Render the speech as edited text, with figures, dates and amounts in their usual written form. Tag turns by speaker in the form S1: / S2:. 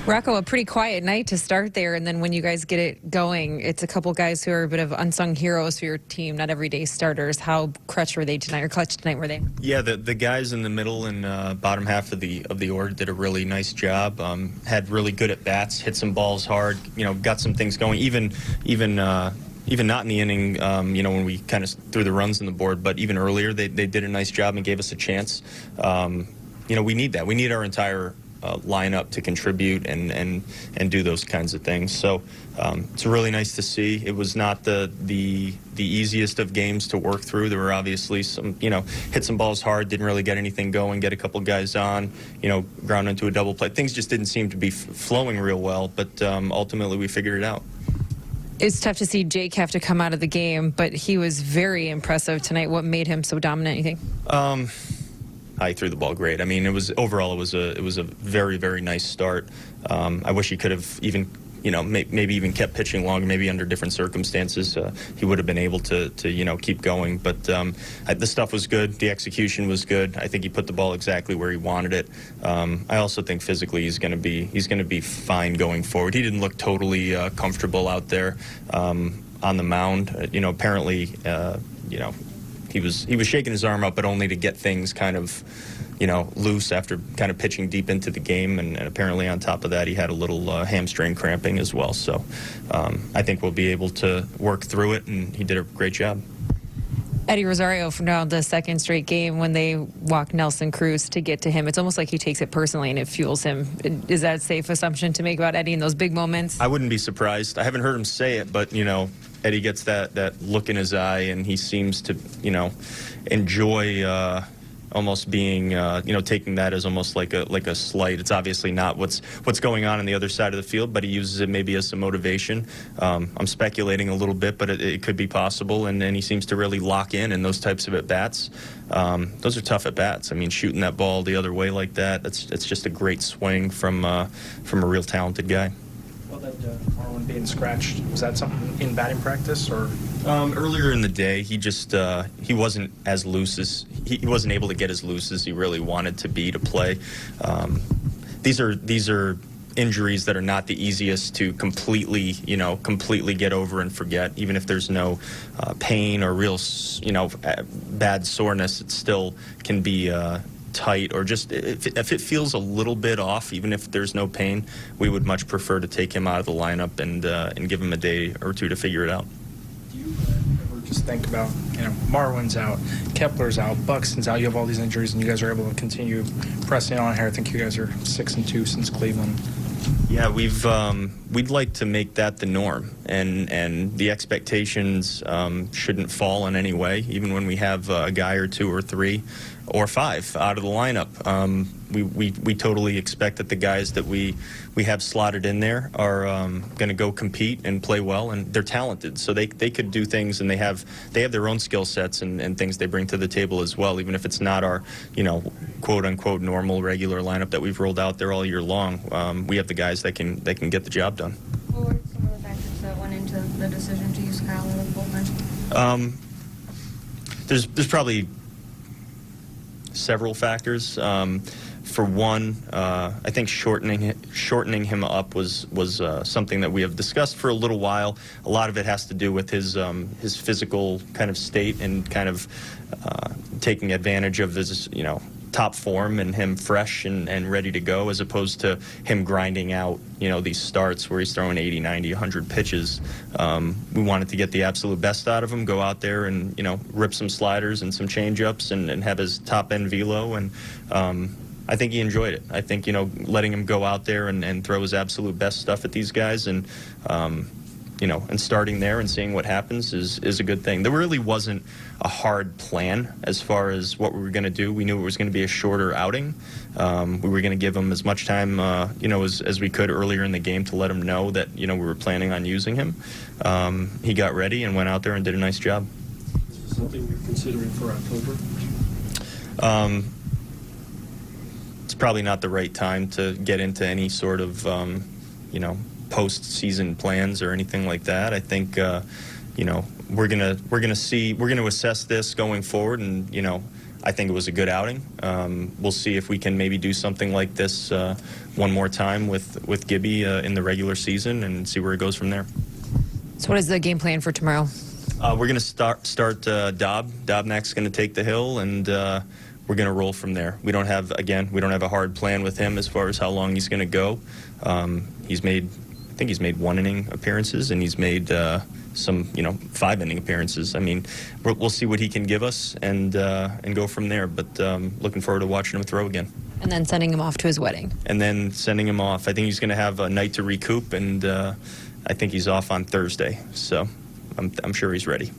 S1: Rocco, a pretty quiet night to start there, and then when you guys get it going, it's a couple guys who are a bit of unsung heroes for your team, not everyday starters. How clutch were they tonight, or clutch tonight were they?
S2: Yeah, the guys in the middle and bottom half of the org did a really nice job. Had really good at bats, hit some balls hard. Got some things going. Even not in the inning, when we kind of threw the runs on the board, but even earlier, they did a nice job and gave us a chance. We need that. We need our entire lineup to contribute and do those kinds of things. So it's really nice to see. It was not the easiest of games to work through. There were obviously some, hit some balls hard, didn't really get anything going, get a couple guys on, ground into a double play. Things just didn't seem to be flowing real well, but ultimately we figured it out.
S1: It's tough to see Jake have to come out of the game, but he was very impressive tonight. What made him so dominant, you think?
S2: He threw the ball great. I mean, it was a very, very nice start. I wish he could have even, maybe even kept pitching longer. Maybe under different circumstances, he would have been able to keep going. But the stuff was good. The execution was good. I think he put the ball exactly where he wanted it. I also think physically he's going to be fine going forward. He didn't look totally comfortable out there on the mound. Apparently, he was shaking his arm up, but only to get things kind of, loose after kind of pitching deep into the game. And apparently on top of that, he had a little hamstring cramping as well. So I think we'll be able to work through it, and he did a great job.
S1: Eddie Rosario, from now the second straight game, when they walk Nelson Cruz to get to him, it's almost like he takes it personally and it fuels him. Is that a safe assumption to make about Eddie in those big moments?
S2: I wouldn't be surprised. I haven't heard him say it, but, Eddie gets that look in his eye, and he seems to, enjoy almost being, taking that as almost like a slight. It's obviously not what's going on the other side of the field, but he uses it maybe as some motivation. I'm speculating a little bit, but it could be possible, and he seems to really lock in those types of at-bats. Those are tough at-bats. I mean, shooting that ball the other way like that, it's just a great swing from a real talented guy.
S3: Marwin being scratched, was that something in batting practice, or?
S2: Earlier in the day, he just he wasn't as loose as he wasn't able to get as loose as he really wanted to be to play. These are injuries that are not the easiest to completely get over and forget. Even if there's no pain or real bad soreness, it still can be tight, or just if it feels a little bit off, even if there's no pain, we would much prefer to take him out of the lineup and give him a day or two to figure it out.
S3: Do you ever just think about, Marwin's out, Kepler's out, Buxton's out, you have all these injuries, and you guys are able to continue pressing on here? I think you guys are 6-2 since Cleveland.
S2: Yeah, we'd like to make that the norm, and the expectations shouldn't fall in any way, even when we have a guy or two or three or five out of the lineup. We totally expect that the guys that we have slotted in there are going to go compete and play well, and they're talented, so they could do things, and they have their own skill sets and things they bring to the table as well, even if it's not our quote unquote normal regular lineup that we've rolled out there all year long. We have the guys that can get the job done.
S4: What were some of the factors that went into the decision to use Kyle in the bullpen?
S2: There's probably several factors. For one, I think shortening him up was something that we have discussed for a little while. A lot of it has to do with his physical kind of state and kind of taking advantage of his top form and him fresh and ready to go, as opposed to him grinding out these starts where he's throwing 80, 90, 100 pitches. We wanted to get the absolute best out of him, go out there and rip some sliders and some change-ups and have his top-end velo, and I think he enjoyed it. I think letting him go out there and throw his absolute best stuff at these guys, and and starting there and seeing what happens is a good thing. There really wasn't a hard plan as far as what we were going to do. We knew it was going to be a shorter outing. We were going to give him as much time, as we could earlier in the game to let him know that, we were planning on using him. He got ready and went out there and did a nice job.
S5: Is this something you're considering for October?
S2: It's probably not the right time to get into any sort of, post-season plans or anything like that. I think, we're gonna assess this going forward, and I think it was a good outing. We'll see if we can maybe do something like this one more time with Gibby in the regular season and see where it goes from there.
S1: So what is the game plan for tomorrow?
S2: We're going to start Dob. Dobnak's going to take the hill, and we're going to roll from there. We don't have a hard plan with him as far as how long he's going to go. I think he's made 1 inning appearances, and he's made some 5 inning appearances. I mean, we'll see what he can give us and go from there. But looking forward to watching him throw again.
S1: And then sending him off to his wedding.
S2: And then sending him off. I think he's going to have a night to recoup, and I think he's off on Thursday. So I'm sure he's ready.